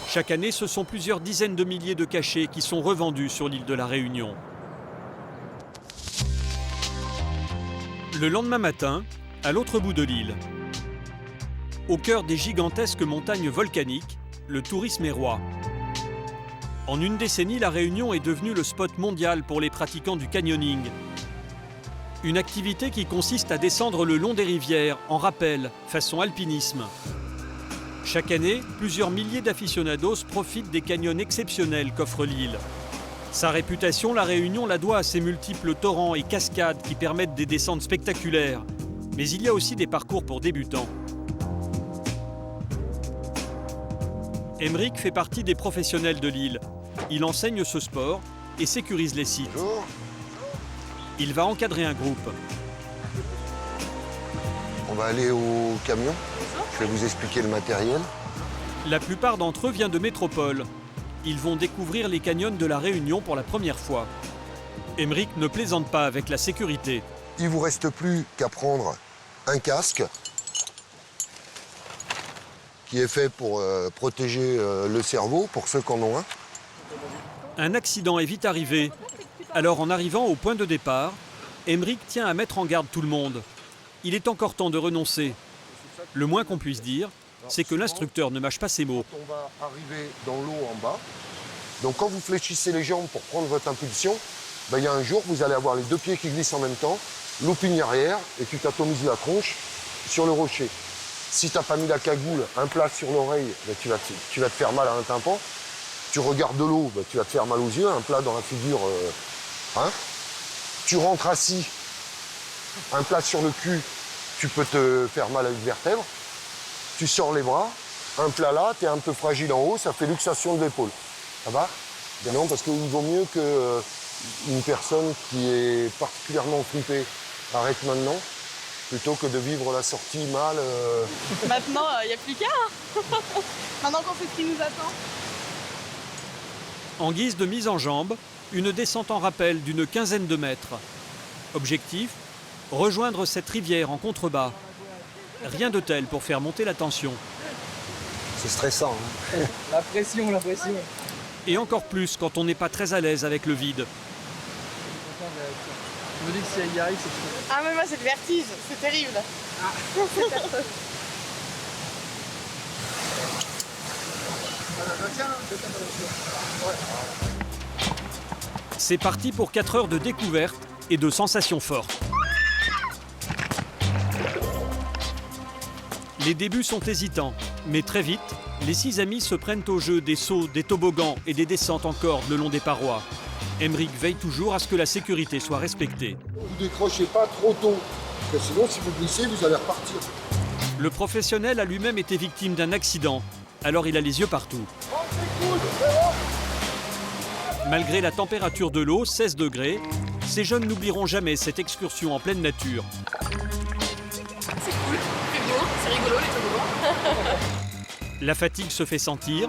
Chaque année, ce sont plusieurs dizaines de milliers de cachets qui sont revendus sur l'île de la Réunion. Le lendemain matin, à l'autre bout de l'île, au cœur des gigantesques montagnes volcaniques, le tourisme est roi. En une décennie, la Réunion est devenue le spot mondial pour les pratiquants du canyoning. Une activité qui consiste à descendre le long des rivières en rappel, façon alpinisme. Chaque année, plusieurs milliers d'aficionados profitent des canyons exceptionnels qu'offre l'île. Sa réputation, la Réunion la doit à ses multiples torrents et cascades qui permettent des descentes spectaculaires. Mais il y a aussi des parcours pour débutants. Emeric fait partie des professionnels de l'île. Il enseigne ce sport et sécurise les sites. Il va encadrer un groupe.
On va aller au camion. Je vais vous expliquer le matériel.
La plupart d'entre eux viennent de métropole. Ils vont découvrir les canyons de la Réunion pour la première fois. Emeric ne plaisante pas avec la sécurité.
Il ne vous reste plus qu'à prendre un casque qui est fait pour protéger le cerveau, pour ceux qui en ont un.
Un accident est vite arrivé. Alors en arrivant au point de départ, Emeric tient à mettre en garde tout le monde. Il est encore temps de renoncer. Le moins qu'on puisse dire, c'est que l'instructeur ne mâche pas ses mots.
On va arriver dans l'eau en bas. Donc quand vous fléchissez les jambes pour prendre votre impulsion, il y a un jour, vous allez avoir les 2 pieds qui glissent en même temps, looping arrière, et tu t'atomises la tronche sur le rocher. Si tu n'as pas mis la cagoule, un plat sur l'oreille, tu vas te faire mal à un tympan. Tu regardes de l'eau, tu vas te faire mal aux yeux, un plat dans la figure. Tu rentres assis, un plat sur le cul, tu peux te faire mal à une vertèbre. Tu sors les bras, un plat là, tu es un peu fragile en haut, ça fait luxation de l'épaule. Ça va? Non, parce qu'il vaut mieux qu'une personne qui est particulièrement flippée arrête maintenant, plutôt que de vivre la sortie mal.
Maintenant, il n'y a plus qu'à. Maintenant qu'on sait ce qui nous attend.
En guise de mise en jambe, une descente en rappel d'une quinzaine de mètres. Objectif, rejoindre cette rivière en contrebas. Rien de tel pour faire monter la tension.
C'est stressant.
La pression, la pression.
Et encore plus quand on n'est pas très à l'aise avec le vide.
Je me dis que si elle y arrive, c'est chaud. Ah mais moi c'est le vertige, c'est terrible.
C'est parti pour 4 heures de découverte et de sensations fortes. Les débuts sont hésitants, mais très vite, les 6 amis se prennent au jeu des sauts, des toboggans et des descentes en corde le long des parois. Emeric veille toujours à ce que la sécurité soit respectée.
Vous décrochez pas trop tôt, parce que sinon si vous glissez, vous allez repartir.
Le professionnel a lui-même été victime d'un accident, alors il a les yeux partout. Malgré la température de l'eau, 16 degrés, Ces jeunes n'oublieront jamais cette excursion en pleine nature.
C'est cool, c'est beau, c'est rigolo les toboggans.
La fatigue se fait sentir,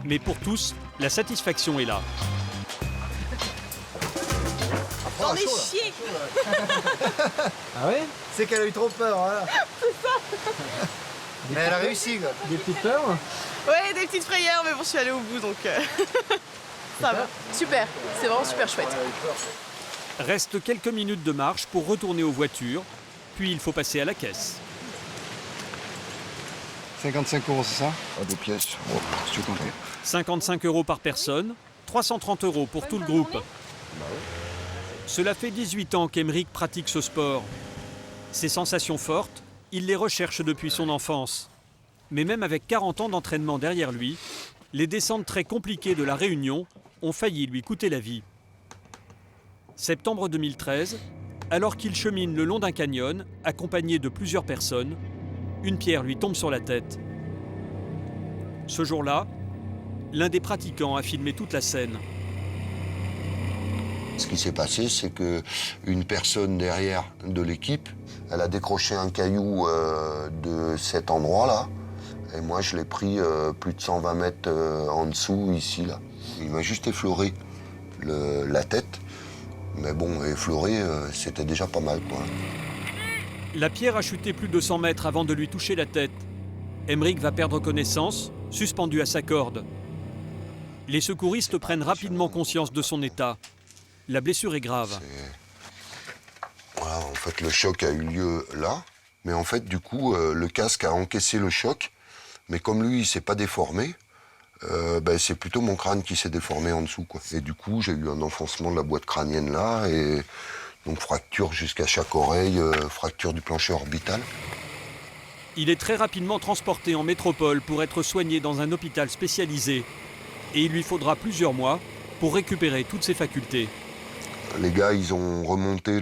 mais pour tous, la satisfaction est là.
J'en ai chié.
Ah ouais? C'est qu'elle a eu trop peur, voilà.
C'est ça.
Mais elle a réussi, quoi. Des petites peurs?
Ouais, des petites frayeurs, mais bon, je suis allée au bout, donc ça va. Super, c'est vraiment super chouette.
Reste quelques minutes de marche pour retourner aux voitures, puis il faut passer à la caisse.
55 €, c'est ça? Ah, des pièces. Oh, si tu veux compter.
55 € par personne, 330 € pour tout le groupe. Cela fait 18 ans qu'Emeric pratique ce sport. Ses sensations fortes, il les recherche depuis son enfance. Mais même avec 40 ans d'entraînement derrière lui, les descentes très compliquées de la Réunion ont failli lui coûter la vie. Septembre 2013, alors qu'il chemine le long d'un canyon, accompagné de plusieurs personnes, une pierre lui tombe sur la tête. Ce jour-là, l'un des pratiquants a filmé toute la scène.
Ce qui s'est passé, c'est qu'une personne derrière de l'équipe, elle a décroché un caillou de cet endroit-là. Et moi, je l'ai pris plus de 120 mètres en dessous, ici, là. Il m'a juste effleuré la tête. Mais bon, effleuré, c'était déjà pas mal, quoi.
La pierre a chuté plus de 100 mètres avant de lui toucher la tête. Emeric va perdre connaissance, suspendu à sa corde. Les secouristes prennent rapidement conscience de son état. La blessure est grave.
Voilà, en fait, le choc a eu lieu là. Mais en fait, du coup, le casque a encaissé le choc. Mais comme lui, il ne s'est pas déformé, c'est plutôt mon crâne qui s'est déformé en dessous, quoi. Et du coup, j'ai eu un enfoncement de la boîte crânienne là. Et donc, fracture jusqu'à chaque oreille, fracture du plancher orbital.
Il est très rapidement transporté en métropole pour être soigné dans un hôpital spécialisé. Et il lui faudra plusieurs mois pour récupérer toutes ses facultés.
Les gars, ils ont remonté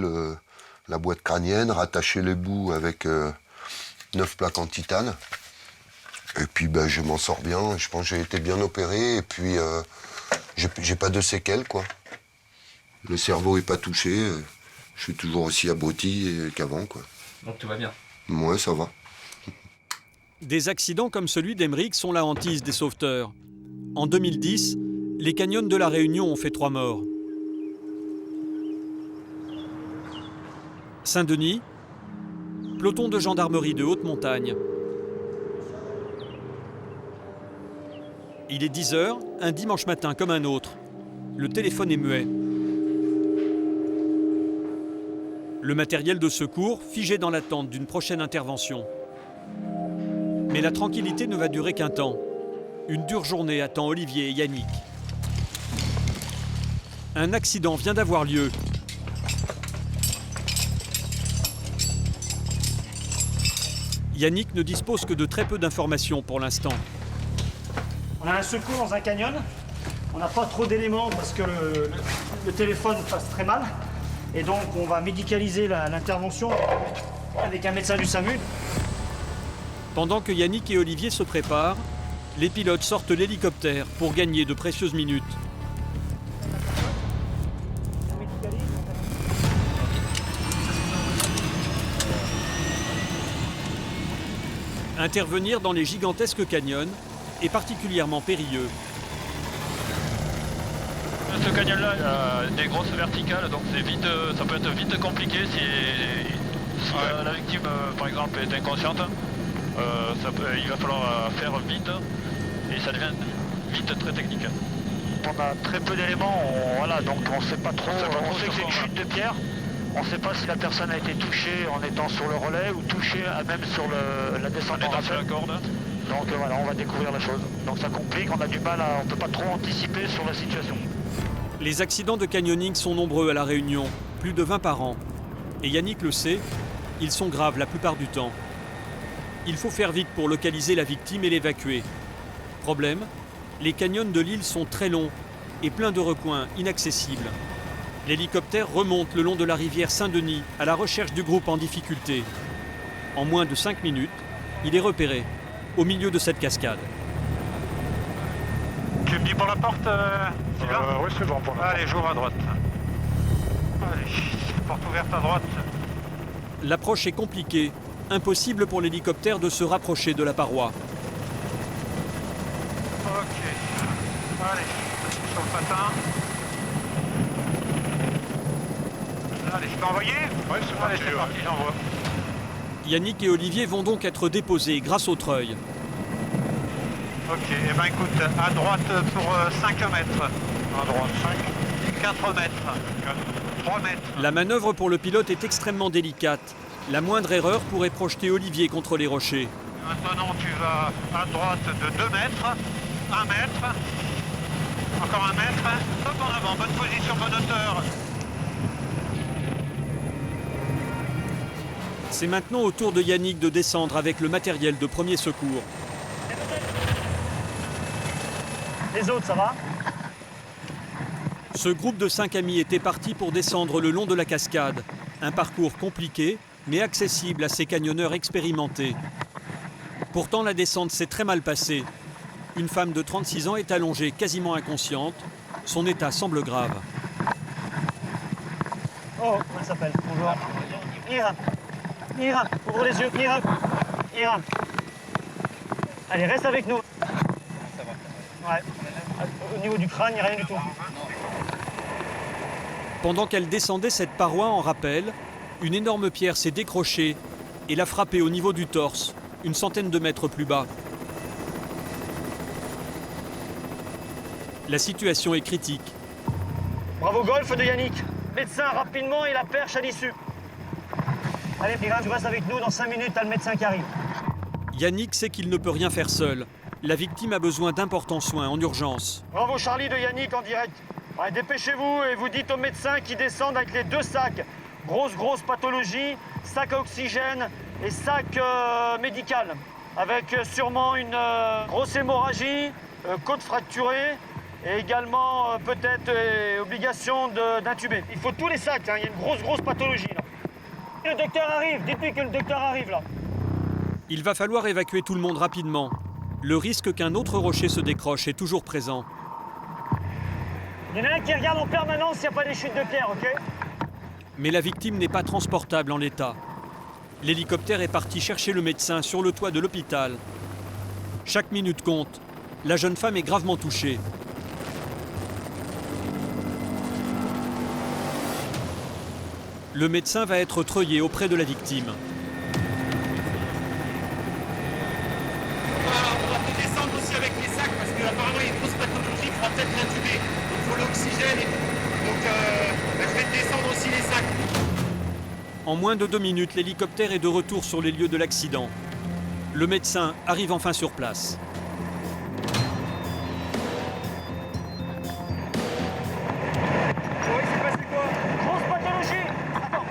la boîte crânienne, rattaché les bouts avec 9 plaques en titane. Et puis je m'en sors bien, je pense que j'ai été bien opéré et puis j'ai pas de séquelles, quoi. Le cerveau est pas touché, je suis toujours aussi abruti qu'avant, quoi.
Donc tout va bien?
Ouais, ça va.
Des accidents comme celui d'Emeric sont la hantise des sauveteurs. En 2010, les canyons de la Réunion ont fait 3 morts. Saint-Denis, peloton de gendarmerie de haute montagne. Il est 10 h, un dimanche matin comme un autre. Le téléphone est muet. Le matériel de secours figé dans l'attente d'une prochaine intervention. Mais la tranquillité ne va durer qu'un temps. Une dure journée attend Olivier et Yannick. Un accident vient d'avoir lieu. Yannick ne dispose que de très peu d'informations pour l'instant.
On a un secours dans un canyon. On n'a pas trop d'éléments parce que le téléphone passe très mal. Et donc on va médicaliser l'intervention avec un médecin du SAMU.
Pendant que Yannick et Olivier se préparent, les pilotes sortent l'hélicoptère pour gagner de précieuses minutes. Intervenir dans les gigantesques canyons est particulièrement périlleux.
Ce canyon-là, il a des grosses verticales, donc ça peut être vite compliqué si la victime, par exemple, est inconsciente. Il va falloir faire vite et ça devient vite très technique.
On a très peu d'éléments, donc on ne sait pas trop. On sait que c'est une chute de pierre. On ne sait pas si la personne a été touchée en étant sur le relais ou touchée même sur la descente en rafale. Donc voilà, on va découvrir la chose. Donc ça complique, on a du mal, on ne peut pas trop anticiper sur la situation.
Les accidents de canyoning sont nombreux à La Réunion, plus de 20 par an. Et Yannick le sait, ils sont graves la plupart du temps. Il faut faire vite pour localiser la victime et l'évacuer. Problème, les canyons de l'île sont très longs et pleins de recoins inaccessibles. L'hélicoptère remonte le long de la rivière Saint-Denis à la recherche du groupe en difficulté. En moins de 5 minutes, il est repéré, au milieu de cette cascade.
Tu me dis pour la porte, Sylvain?
Oui, c'est bon pour la porte.
Allez, j'ouvre à droite.
Allez, porte ouverte à droite.
L'approche est compliquée. Impossible pour l'hélicoptère de se rapprocher de la paroi.
Ok. Allez, sur le patin. Allez, je peux envoyer? Ouais, c'est parti. Allez, c'est parti, j'envoie.
Yannick et Olivier vont donc être déposés grâce au treuil.
Ok, et ben écoute, à droite pour 5 mètres. À droite 5. 4 mètres. 3 mètres.
La manœuvre pour le pilote est extrêmement délicate. La moindre erreur pourrait projeter Olivier contre les rochers.
Maintenant, tu vas à droite de 2 mètres, 1 mètre, encore 1 mètre. Hop en avant, bonne position, bonne hauteur.
C'est maintenant au tour de Yannick de descendre avec le matériel de premier secours.
Les autres, ça va?
Ce groupe de 5 amis était parti pour descendre le long de la cascade. Un parcours compliqué, mais accessible à ces camionneurs expérimentés. Pourtant, la descente s'est très mal passée. Une femme de 36 ans est allongée, quasiment inconsciente. Son état semble grave.
Oh, comment elle s'appelle? Bonjour. Ira. Ira, ouvre les yeux. Ira. Ira. Allez, reste avec nous. Ouais. Au niveau du crâne, il n'y a rien du tout.
Pendant qu'elle descendait cette paroi en rappel, une énorme pierre s'est décrochée et l'a frappée au niveau du torse, une centaine de mètres plus bas. La situation est critique.
Bravo golf de Yannick. Médecin rapidement et la perche à l'issue. Allez, Ira, tu restes avec nous. Dans 5 minutes, t'as le médecin qui arrive.
Yannick sait qu'il ne peut rien faire seul. La victime a besoin d'importants soins en urgence.
Bravo Charlie de Yannick en direct. Ouais, dépêchez-vous et vous dites aux médecins qui descendent avec les 2 sacs. Grosse pathologie, sac à oxygène et sac médical. Avec sûrement une grosse hémorragie, côte fracturée et également peut-être obligation d'intuber. Il faut tous les sacs, hein. Il y a une grosse pathologie là. Le docteur arrive, dites-lui que le docteur arrive là.
Il va falloir évacuer tout le monde rapidement. Le risque qu'un autre rocher se décroche est toujours présent.
Il y en a un qui regarde en permanence s'il n'y a pas des chutes de pierre, ok?
Mais la victime n'est pas transportable en l'état. L'hélicoptère est parti chercher le médecin sur le toit de l'hôpital. Chaque minute compte. La jeune femme est gravement touchée. Le médecin va être treuillé auprès de la victime.
On va peut descendre aussi avec les sacs parce qu'apparemment il y a une grosse pathologie, il faudra peut-être l'intuber. Il faut l'oxygène. Donc je vais descendre aussi les sacs.
En moins de 2 minutes, l'hélicoptère est de retour sur les lieux de l'accident. Le médecin arrive enfin sur place.
Oui, c'est passé quoi? Grosse pathologie. Attends.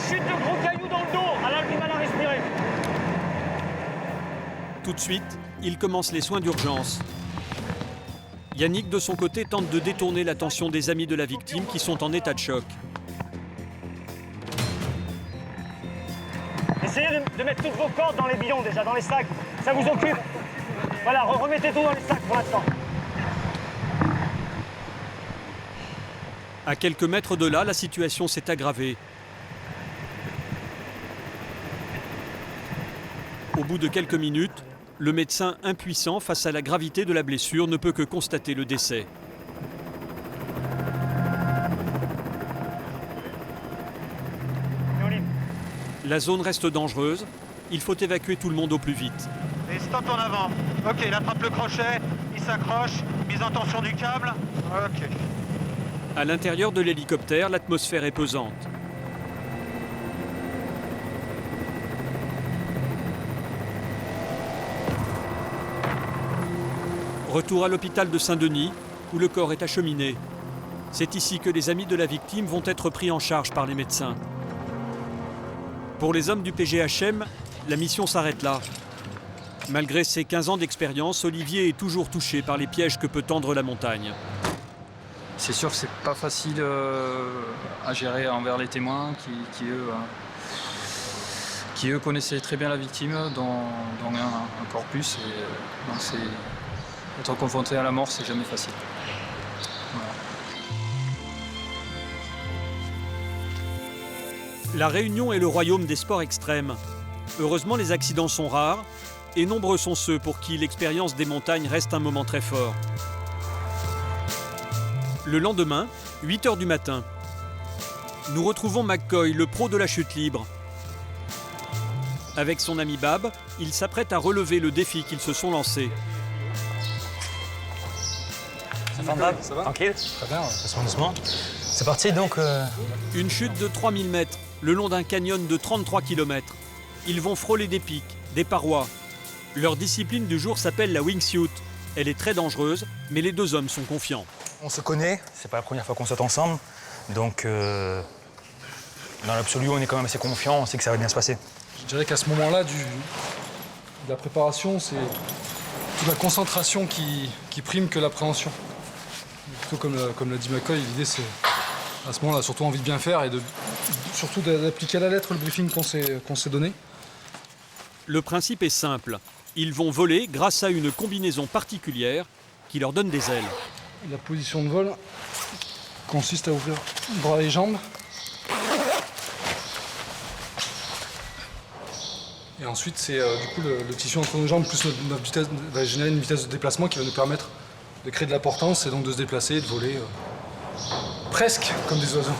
Chute de gros cailloux dans le dos. Elle a du mal à respirer.
Tout de suite, il commence les soins d'urgence. Yannick, de son côté, tente de détourner l'attention des amis de la victime qui sont en état de choc.
Essayez de mettre toutes vos cordes dans les bidons déjà, dans les sacs. Ça vous occupe. Voilà, remettez tout dans les sacs pour l'instant.
À quelques mètres de là, la situation s'est aggravée. Au bout de quelques minutes, le médecin, impuissant face à la gravité de la blessure, ne peut que constater le décès. La zone reste dangereuse. Il faut évacuer tout le monde au plus vite.
Et stop en avant. Ok, il attrape le crochet, il s'accroche, mise en tension du câble. Ok.
À l'intérieur de l'hélicoptère, l'atmosphère est pesante. Retour à l'hôpital de Saint-Denis, où le corps est acheminé. C'est ici que les amis de la victime vont être pris en charge par les médecins. Pour les hommes du PGHM, la mission s'arrête là. Malgré ses 15 ans d'expérience, Olivier est toujours touché par les pièges que peut tendre la montagne.
C'est sûr que c'est pas facile à gérer envers les témoins qui eux connaissaient très bien la victime, dont un corpus. Et, donc être confronté à la mort, c'est jamais facile. Voilà.
La Réunion est le royaume des sports extrêmes. Heureusement, les accidents sont rares et nombreux sont ceux pour qui l'expérience des montagnes reste un moment très fort. Le lendemain, 8 h du matin, nous retrouvons McCoy, le pro de la chute libre. Avec son ami Bab, il s'apprête à relever le défi qu'ils se sont lancés.
Ça va, Bab? Ça va? Tranquille? Très bien, faisons doucement. C'est parti donc.
Une chute de 3000 mètres, le long d'un canyon de 33 km. Ils vont frôler des pics, des parois. Leur discipline du jour s'appelle la wingsuit. Elle est très dangereuse, mais les deux hommes sont confiants.
On se connaît, c'est pas la première fois qu'on saute ensemble. Donc, dans l'absolu, on est quand même assez confiants, on sait que ça va bien se passer.
Je dirais qu'à ce moment-là de la préparation, c'est toute la concentration qui prime que l'appréhension. Plutôt comme l'a dit McCoy, l'idée c'est à ce moment-là surtout envie de bien faire et surtout d'appliquer à la lettre le briefing qu'on s'est donné.
Le principe est simple. Ils vont voler grâce à une combinaison particulière qui leur donne des ailes.
La position de vol consiste à ouvrir bras et jambes. Et ensuite, c'est du coup le tissu entre nos jambes plus notre vitesse va générer une vitesse de déplacement qui va nous permettre de créer de la portance et donc de se déplacer et de voler presque comme des oiseaux.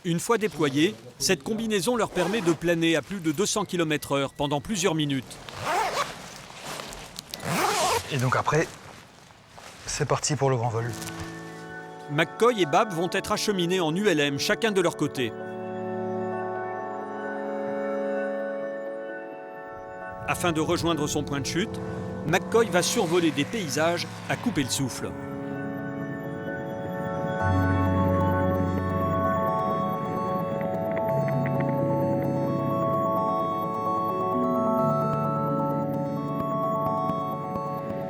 Une fois déployés, cette combinaison leur permet de planer à plus de 200 km/h pendant plusieurs minutes.
Et donc après, c'est parti pour le grand vol.
McCoy et Bab vont être acheminés en ULM, chacun de leur côté. Afin de rejoindre son point de chute, McCoy va survoler des paysages à couper le souffle.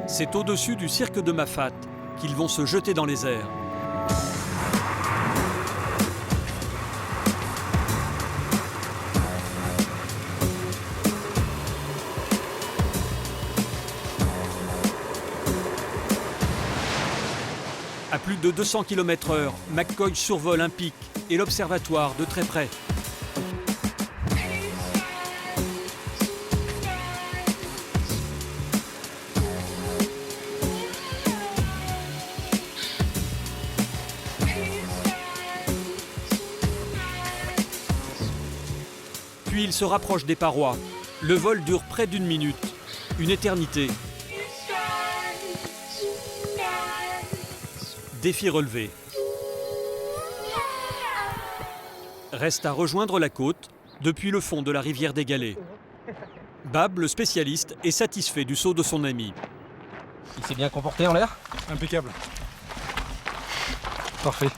C'est au-dessus du cirque de Mafate qu'ils vont se jeter dans les airs. À plus de 200 km/h, McCoy survole un pic et l'observatoire de très près. Puis il se rapproche des parois. Le vol dure près d'1 minute, une éternité. Défi relevé. Reste à rejoindre la côte depuis le fond de la rivière des Galets. Bab, le spécialiste, est satisfait du saut de son ami.
Il s'est bien comporté en l'air?
Impeccable. Parfait.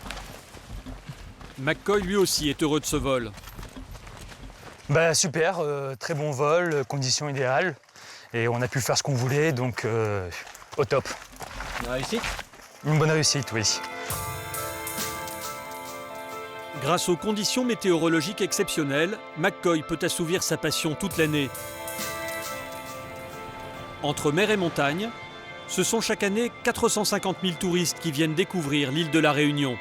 McCoy lui aussi est heureux de ce vol.
Bah super, très bon vol, conditions idéales. Et on a pu faire ce qu'on voulait, donc au top.
Une réussite?
Une bonne réussite, oui.
Grâce aux conditions météorologiques exceptionnelles, McCoy peut assouvir sa passion toute l'année. Entre mer et montagne, ce sont chaque année 450 000 touristes qui viennent découvrir l'île de la Réunion.